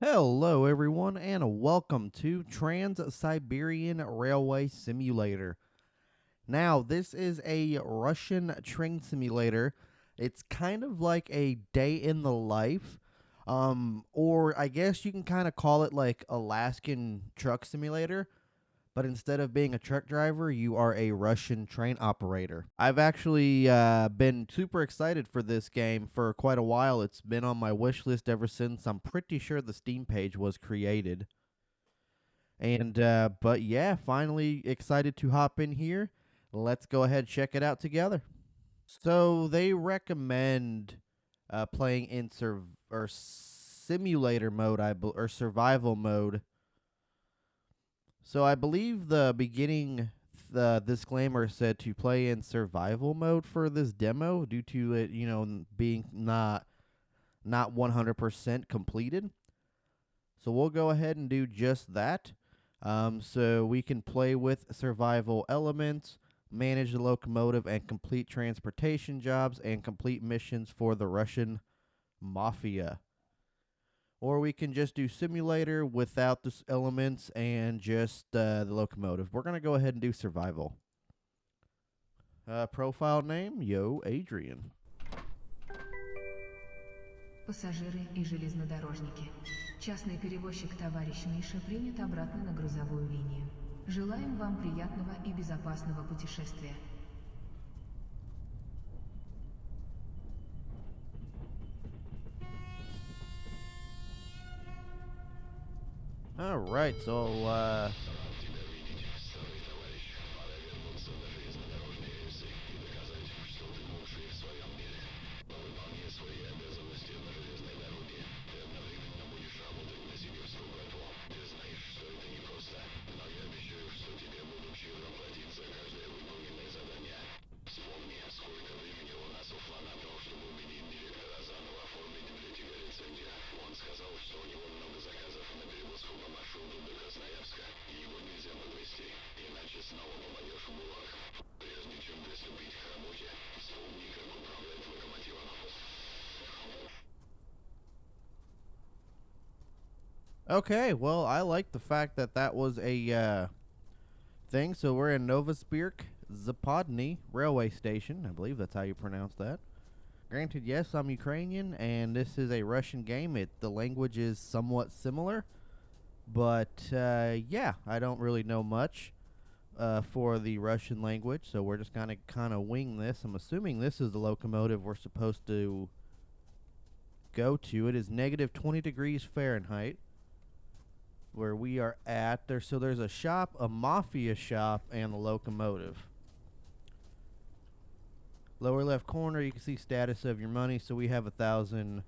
Hello, everyone, and welcome to Trans-Siberian Railway Simulator. Now, this is a Russian train simulator. It's kind of like a day in the life, or I guess you can kind of call it like Alaskan truck simulator. But instead of being a truck driver, you are a Russian train operator. I've actually been super excited for this game for quite a while. It's been on my wish list ever since. I'm pretty sure the Steam page was created. And, but yeah, finally excited to hop in here. Let's go ahead and check it out together. So they recommend playing in or simulator mode, or survival mode. So I believe the beginning the disclaimer said to play in survival mode for this demo due to it, being not 100% completed. So we'll go ahead and do just that. So we can play with survival elements, manage the locomotive, and complete transportation jobs and complete missions for the Russian mafia. Or we can just do simulator without the elements and just the locomotive. We're going to go ahead and do survival. Profile name, YoAdrian. Пассажиры и железнодорожники. Частный перевозчик товарищ Миша принят обратно на грузовую линию. Желаем вам приятного и безопасного путешествия. All right, so okay, well, I like the fact that that was a thing. So we're in Novosibirsk Zapadny railway station. I believe that's how you pronounce that. Granted, yes, I'm Ukrainian, and this is a Russian game. The language is somewhat similar, but yeah, I don't really know much for the Russian language, so we're just gonna kind of wing this. I'm assuming this is the locomotive we're supposed to go to. It is negative 20 degrees Fahrenheit where we are at. So there's a shop, a mafia shop, and the locomotive. Lower left corner, you can see status of your money. So we have $1,000.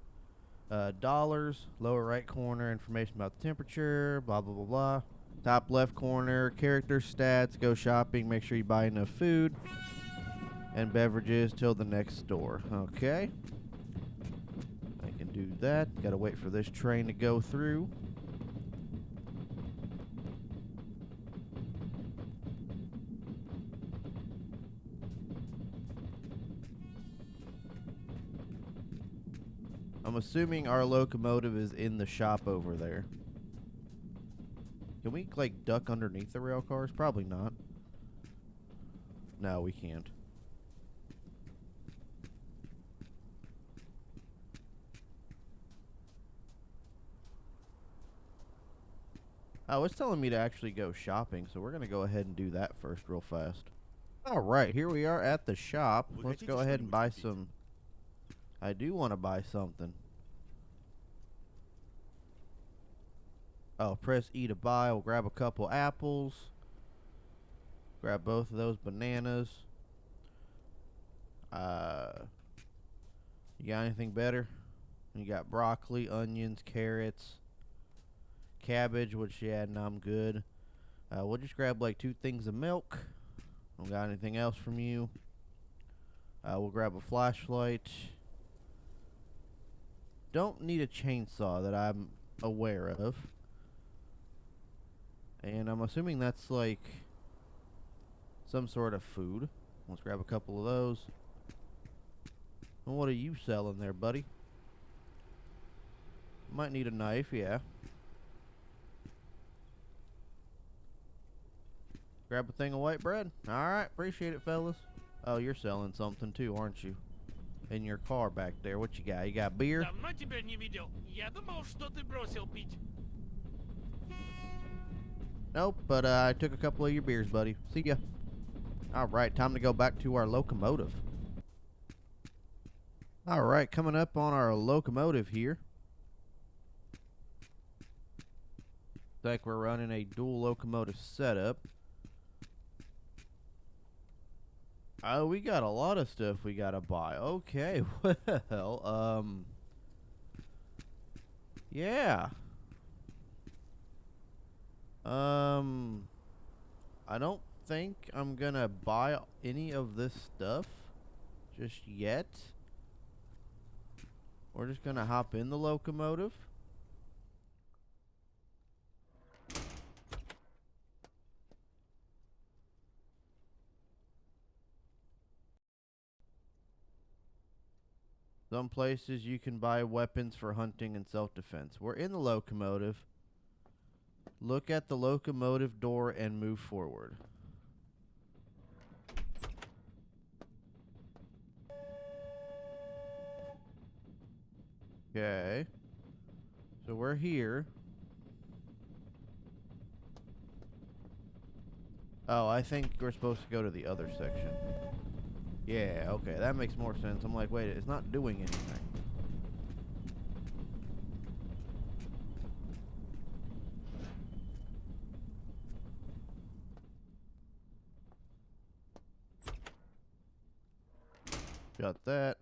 Lower right corner, information about the temperature, blah, blah, blah, blah. Top left corner, character stats, go shopping, make sure you buy enough food and beverages till the next store. Okay. I can do that. Gotta wait for this train to go through. I'm assuming our locomotive is in the shop over there. Can we, like, duck underneath the rail cars? Probably not. No, we can't. Oh, it's telling me to actually go shopping, so we're going to go ahead and do that first real fast. All right, here we are at the shop. Let's go ahead and buy some. I do want to buy something. Oh, press E to buy. We'll grab a couple apples. Grab both of those bananas. You got anything better? You got broccoli, onions, carrots, cabbage, which, yeah, no, I'm good. We'll just grab like 2 things of milk. Don't got anything else from you. We'll grab a flashlight. Don't need a chainsaw that I'm aware of. And I'm assuming that's like some sort of food. Let's grab a couple of those. And what are you selling there, buddy? Might need a knife, yeah. Grab a thing of white bread. Alright, appreciate it, fellas. Oh, you're selling something too, aren't you? In your car back there. What you got? You got beer? Давно тебя не видел. Я думал, что ты бросил пить. Nope, but I took a couple of your beers, buddy. See ya. Alright, time to go back to our locomotive. Alright, coming up on our locomotive here. Looks like we're running a dual locomotive setup. Oh, we got a lot of stuff we gotta buy. Okay, well, yeah. I don't think I'm gonna buy any of this stuff just yet. We're just gonna hop in the locomotive. Some places you can buy weapons for hunting and self-defense. We're in the locomotive. Look at the locomotive door and move forward. Okay. So we're here. Oh, I think we're supposed to go to the other section. Yeah, okay, that makes more sense. I'm like, wait, it's not doing anything. Got that.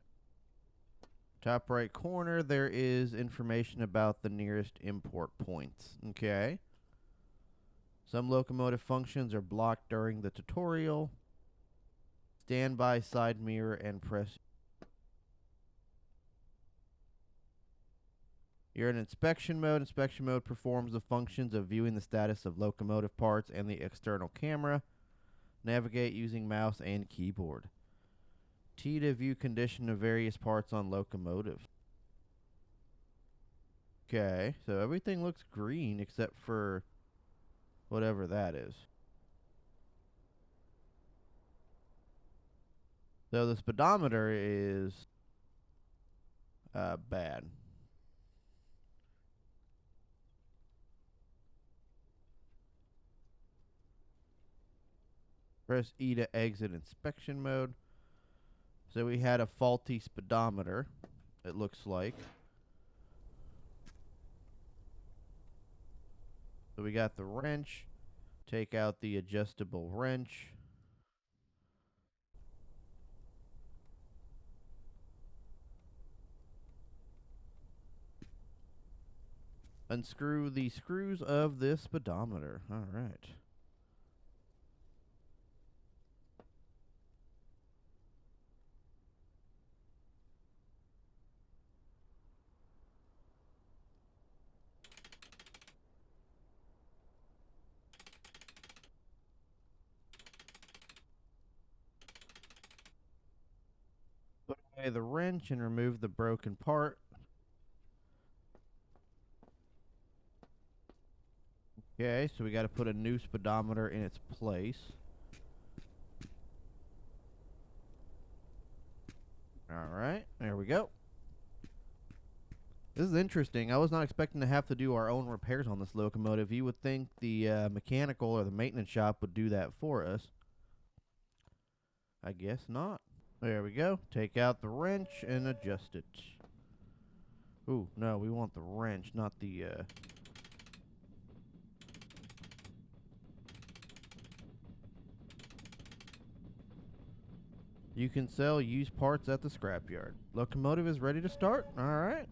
Top right corner, there is information about the nearest import points. Okay. Some locomotive functions are blocked during the tutorial. Stand by side mirror and press. You're in inspection mode. Inspection mode performs the functions of viewing the status of locomotive parts and the external camera. Navigate using mouse and keyboard. T to view condition of various parts on locomotive. Okay, so everything looks green except for whatever that is. So the speedometer is bad. Press E to exit inspection mode. So we had a faulty speedometer, it looks like. So we got the wrench. Take out the adjustable wrench. Unscrew the screws of this speedometer. All right. Put away the wrench and remove the broken part. Okay, so we got to put a new speedometer in its place. Alright, there we go. This is interesting. I was not expecting to have to do our own repairs on this locomotive. You would think the mechanical or the maintenance shop would do that for us. I guess not. There we go. Take out the wrench and adjust it. Ooh, no, we want the wrench, not the... You can sell used parts at the scrapyard. Locomotive is ready to start. Alright.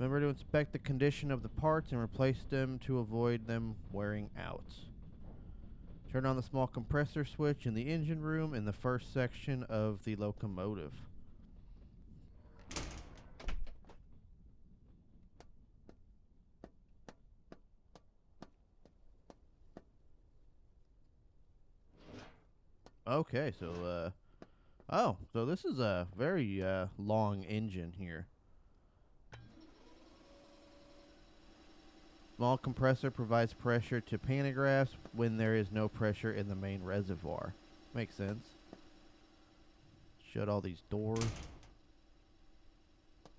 Remember to inspect the condition of the parts and replace them to avoid them wearing out. Turn on the small compressor switch in the engine room in the first section of the locomotive. Okay, so Oh, so this is a very long engine here. Small compressor provides pressure to pantographs when there is no pressure in the main reservoir. Makes sense. Shut all these doors.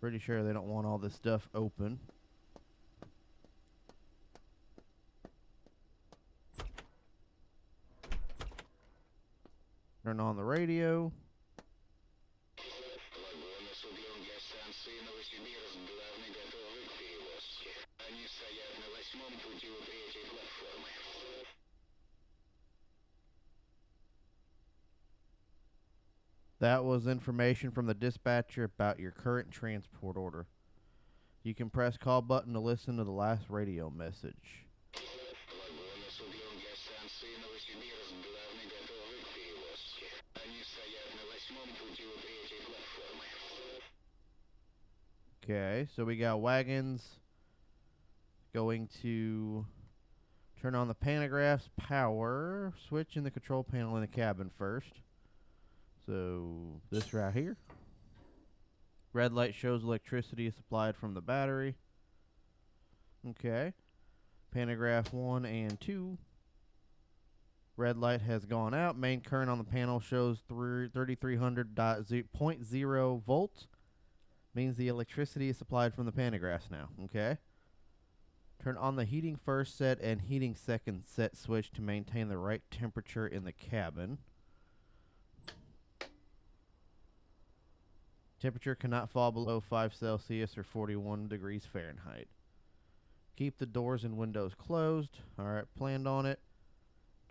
Pretty sure they don't want all this stuff open. Turn on the radio. That was information from the dispatcher about your current transport order. You can press call button to listen to the last radio message. Okay, so we got wagons going to turn on the pantograph's power switch in the control panel in the cabin first. So this right here. Red light shows electricity is supplied from the battery. Okay. Pantograph 1 and 2. Red light has gone out. Main current on the panel shows 3300.0 volts. Means the electricity is supplied from the pantographs now. Okay. Turn on the heating first set and heating second set switch to maintain the right temperature in the cabin. Temperature cannot fall below 5 Celsius or 41 degrees Fahrenheit. Keep the doors and windows closed. Alright, planned on it.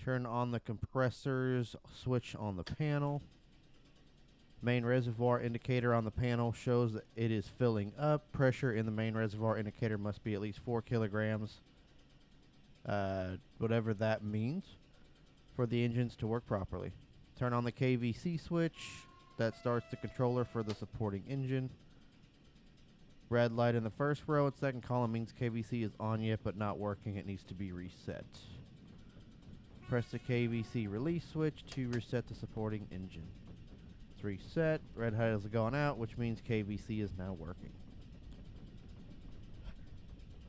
Turn on the compressors switch on the panel. Main reservoir indicator on the panel shows that it is filling up. Pressure in the main reservoir indicator must be at least 4 kilograms. Whatever that means for the engines to work properly. Turn on the KVC switch. That starts the controller for the supporting engine. Red light in the first row and second column means KVC is on yet but not working. It needs to be reset. Press the KVC release switch to reset the supporting engine. It's reset. Red light has gone out, which means KVC is now working.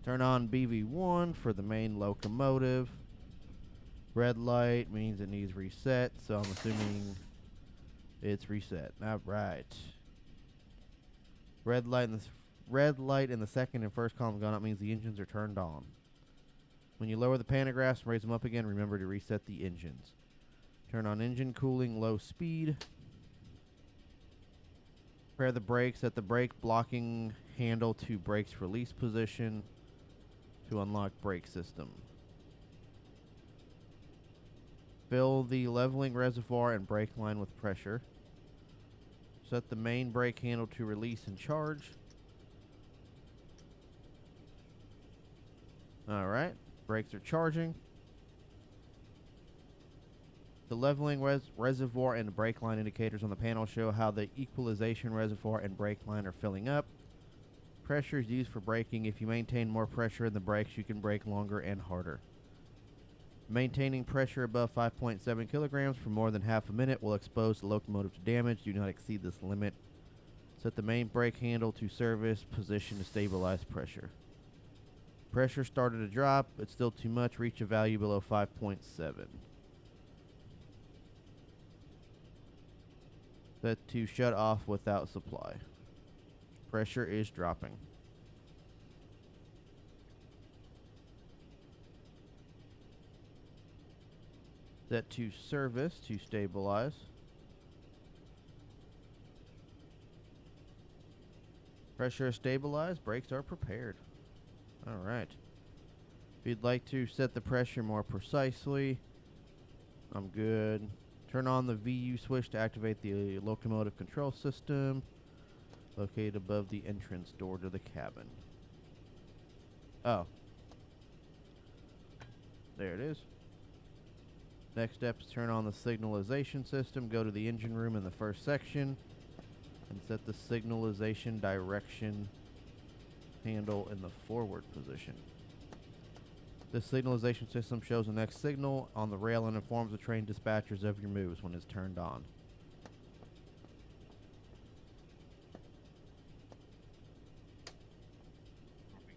Turn on BV1 for the main locomotive. Red light means it needs reset, so I'm assuming it's reset. All right. Red light in the second and first column gone up means the engines are turned on. When you lower the pantographs and raise them up again, remember to reset the engines. Turn on engine cooling, low speed. Prepare the brakes at the brake blocking handle to brakes release position to unlock brake system. Fill the leveling reservoir and brake line with pressure. Set the main brake handle to release and charge. Alright, brakes are charging. The leveling reservoir and brake line indicators on the panel show how the equalization reservoir and brake line are filling up. Pressure is used for braking. If you maintain more pressure in the brakes, you can brake longer and harder. Maintaining pressure above 5.7 kilograms for more than half a minute will expose the locomotive to damage. Do not exceed this limit. Set the main brake handle to service position to stabilize pressure. Pressure started to drop. It's still too much. Reach a value below 5.7. Set to shut off without supply. Pressure is dropping. Set to service to stabilize. Pressure is stabilized. Brakes are prepared. Alright. If you'd like to set the pressure more precisely, I'm good. Turn on the VU switch to activate the locomotive control system located above the entrance door to the cabin. Oh. There it is. Next step is turn on the signalization system. Go to the engine room in the first section and set the signalization direction handle in the forward position. The signalization system shows the next signal on the rail and informs the train dispatchers of your moves when it's turned on.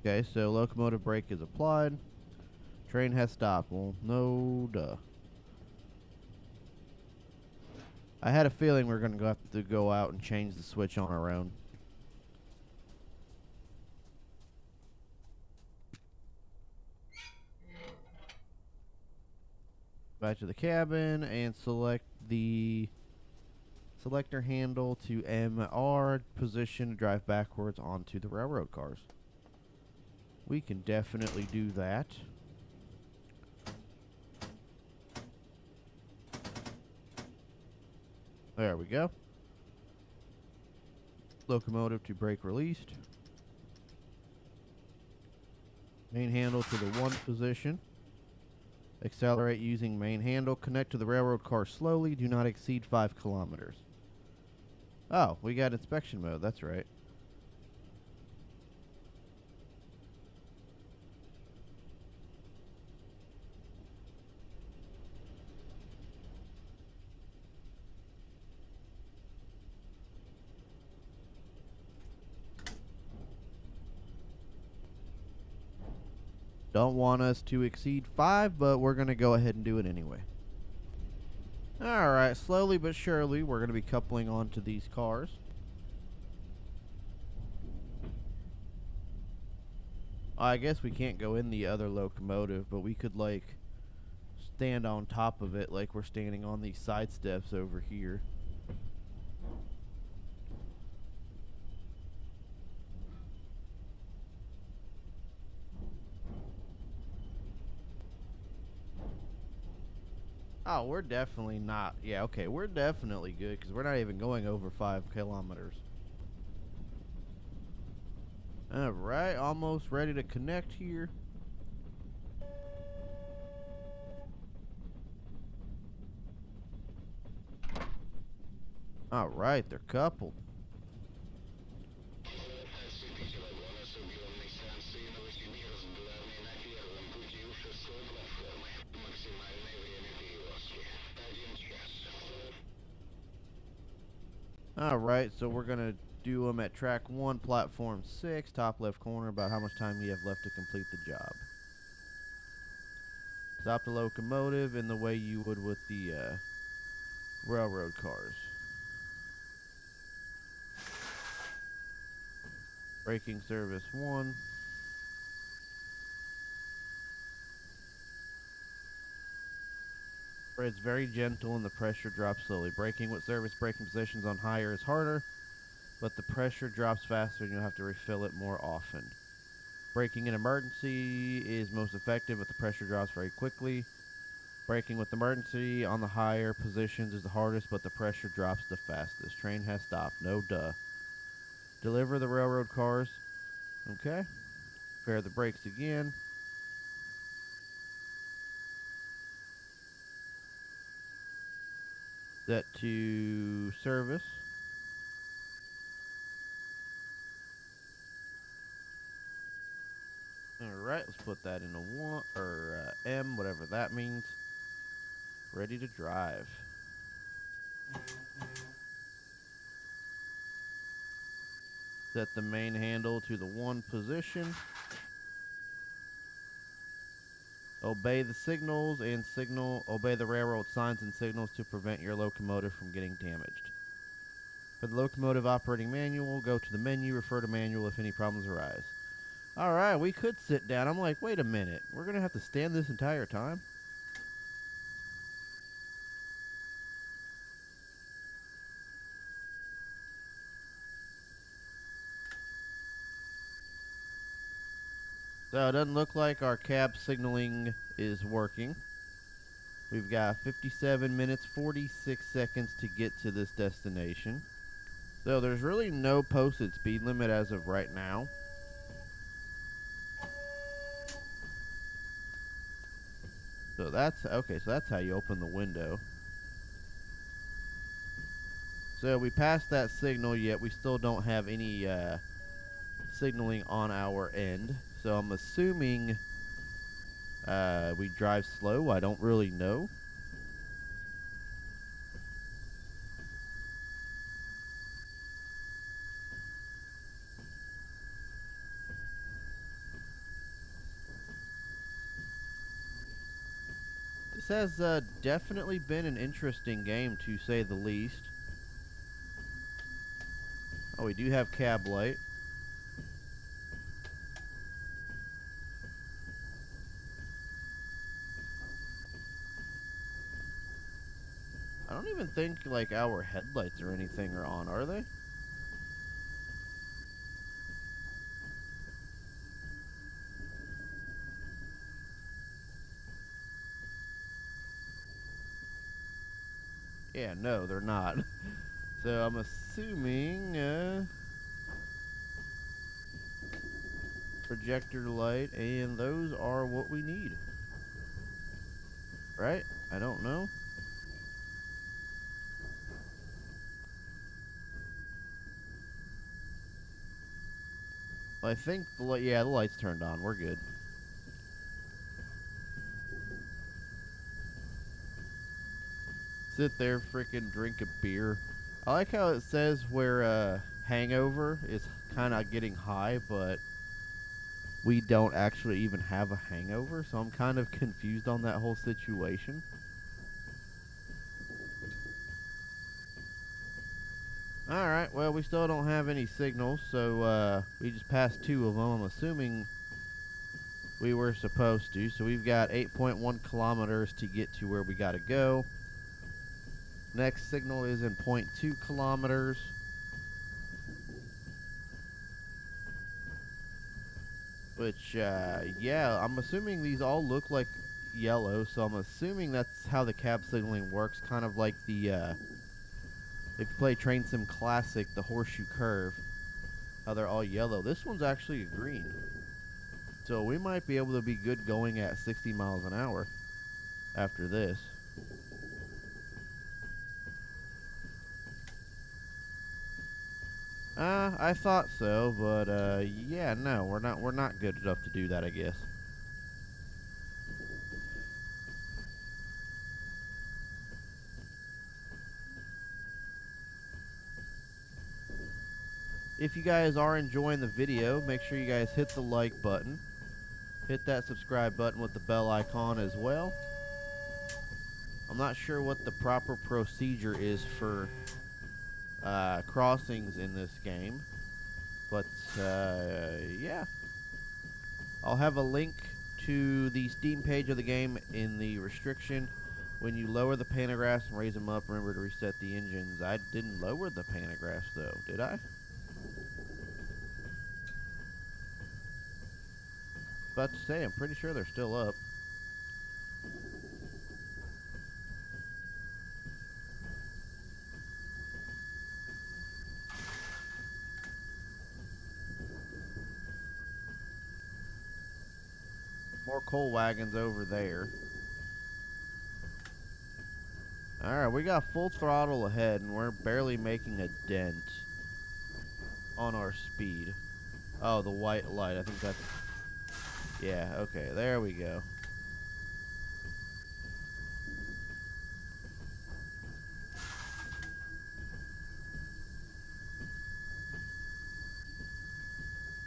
Okay, so locomotive brake is applied. Train has stopped. Well, no duh. I had a feeling we were going to have to go out and change the switch on our own. Back to the cabin and select the selector handle to MR position to drive backwards onto the railroad cars. We can definitely do that. There we go. Locomotive to brake released. Main handle to the 1 position. Accelerate using main handle. Connect to the railroad car slowly. Do not exceed 5 kilometers. Oh, we got inspection mode. That's right. Don't want us to exceed 5, but we're going to go ahead and do it anyway. Alright, slowly but surely, we're going to be coupling onto these cars. I guess we can't go in the other locomotive, but we could, like, stand on top of it like we're standing on these side steps over here. Oh, we're definitely not. Yeah, okay, we're definitely good because we're not even going over 5 kilometers. Alright, almost ready to connect here. Alright, they're coupled. Alright, so we're going to do them at track 1, platform 6, top left corner, about how much time you have left to complete the job. Stop the locomotive in the way you would with the railroad cars. Braking service 1. It's very gentle and the pressure drops slowly. Braking with service braking positions on higher is harder, but the pressure drops faster and you'll have to refill it more often. Braking in emergency is most effective, but the pressure drops very quickly. Braking with emergency on the higher positions is the hardest, but the pressure drops the fastest. Train has stopped. No duh. Deliver the railroad cars. Okay. Prepare the brakes again. Set to service. Alright, let's put that in a 1 or M, whatever that means. Ready to drive. Set the main handle to the 1 position. Obey the signals and obey the railroad signs and signals to prevent your locomotive from getting damaged. For the locomotive operating manual, go to the menu, refer to manual if any problems arise. Alright, we could sit down. I'm like, wait a minute. We're going to have to stand this entire time? So it doesn't look like our cab signaling is working. We've got 57 minutes, 46 seconds to get to this destination. So there's really no posted speed limit as of right now. So that's, okay, so that's how you open the window. So we passed that signal, yet we still don't have any signaling on our end. So I'm assuming we drive slow. I don't really know. This has definitely been an interesting game, to say the least. Oh, we do have cab light. I don't even think, like, our headlights or anything are on, are they? Yeah, no, they're not. So I'm assuming projector light, and those are what we need. Right? I don't know. I think the the light's turned on. We're good. Sit there, freaking drink a beer. I like how it says where hangover is kind of getting high, but we don't actually even have a hangover, so I'm kind of confused on that whole situation. Alright, well, we still don't have any signals, so we just passed 2 of them. I'm assuming we were supposed to, so we've got 8.1 kilometers to get to where we gotta go. Next signal is in 0.2 kilometers. Which, yeah, I'm assuming these all look like yellow, so I'm assuming that's how the cab signaling works, kind of like the, if you play Train Sim Classic, the horseshoe curve, how they're all yellow. This one's actually a green. So we might be able to be good going at 60 miles an hour after this. I thought so, but yeah, no, we're not good enough to do that, I guess. If you guys are enjoying the video, make sure you guys hit the like button. Hit that subscribe button with the bell icon as well. I'm not sure what the proper procedure is for crossings in this game, but yeah. I'll have a link to the Steam page of the game in the restriction. When you lower the pantographs and raise them up, remember to reset the engines. I didn't lower the pantographs, though, did I? About to say, I'm pretty sure they're still up. More coal wagons over there. Alright, we got full throttle ahead, and we're barely making a dent on our speed. Oh, the white light. I think that's... Yeah, okay, there we go.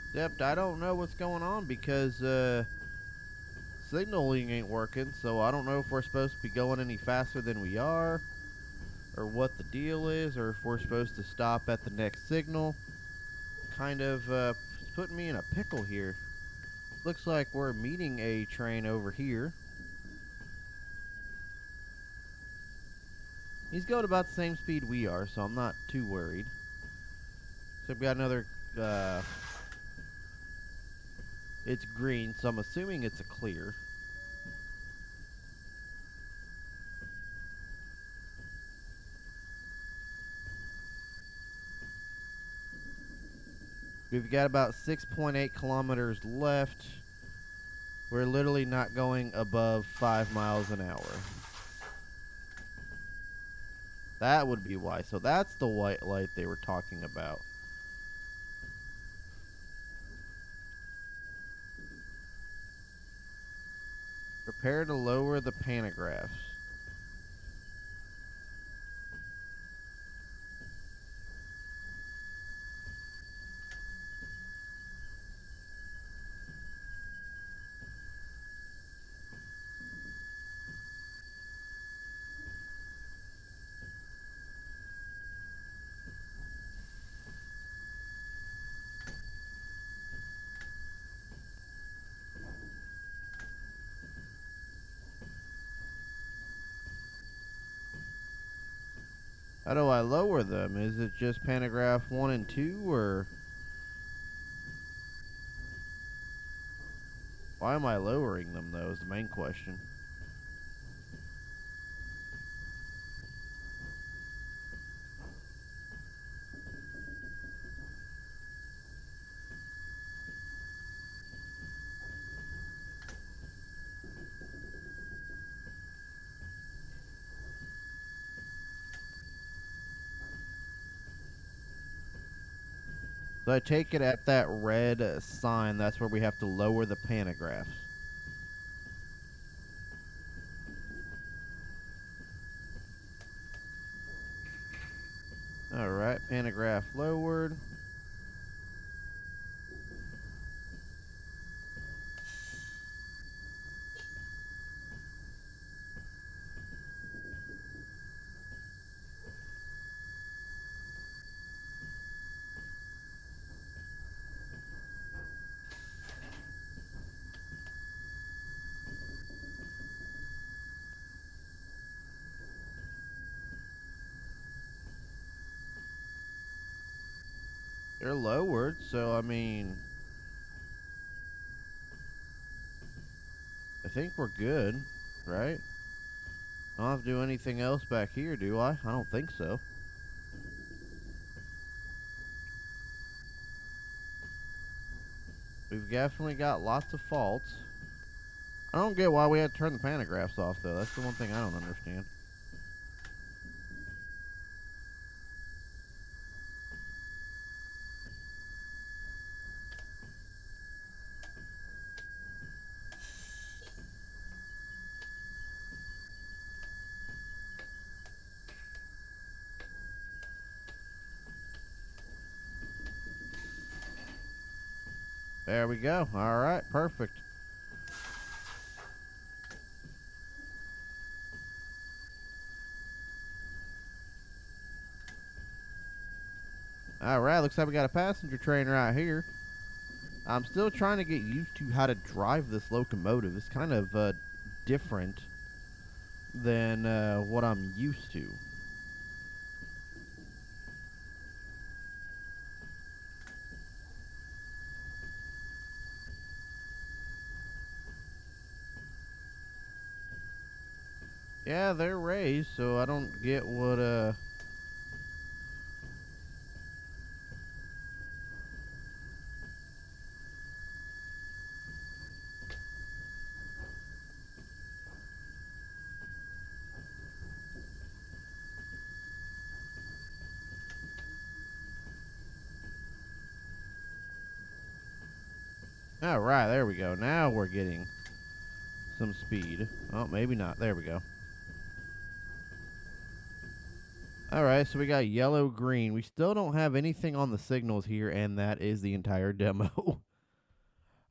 Except I don't know what's going on because signaling ain't working, so I don't know if we're supposed to be going any faster than we are, or what the deal is, or if we're supposed to stop at the next signal. Kind of putting me in a pickle here. Looks like we're meeting a train over here. He's going about the same speed we are, so I'm not too worried. So we've got another, it's green, so I'm assuming it's a clear. We've got about 6.8 kilometers left. We're literally not going above 5 miles an hour. That would be why. So that's the white light they were talking about. Prepare to lower the pantographs. How do I lower them? Is it just pantograph 1 and 2, or why am I lowering them, though, is the main question. So I take it at that red sign, that's where we have to lower the pantographs. Alright, pantograph lowered. They're lowered, so I mean, I think we're good, right? I don't have to do anything else back here, do I? I don't think so. We've definitely got lots of faults. I don't get why we had to turn the pantographs off, though. That's the one thing I don't understand. There we go. All right, perfect. All right, looks like we got a passenger train right here. I'm still trying to get used to how to drive this locomotive. It's kind of different than what I'm used to. Yeah, they're raised, so I don't get what all right, there we go. Now we're getting some speed. Oh, maybe not. There we go. All right, so we got yellow, green. We still don't have anything on the signals here, and that is the entire demo. All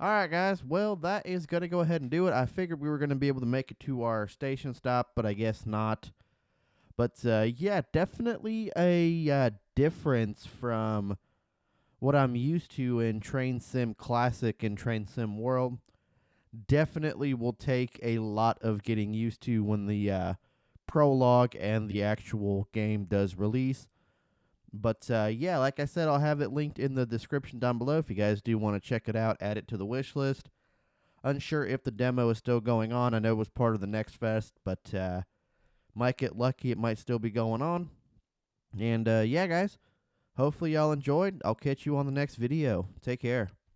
right, guys. Well, that is going to go ahead and do it. I figured we were going to be able to make it to our station stop, but I guess not. But, yeah, definitely a difference from what I'm used to in Train Sim Classic and Train Sim World. Definitely will take a lot of getting used to when the prologue and the actual game does release. But yeah, like I said, I'll have it linked in the description down below if you guys do want to check it out, add it to the wish list. Unsure if the demo is still going on. I know it was part of the Next Fest, but might get lucky, it might still be going on. And yeah, guys, hopefully y'all enjoyed. I'll catch you on the next video. Take care.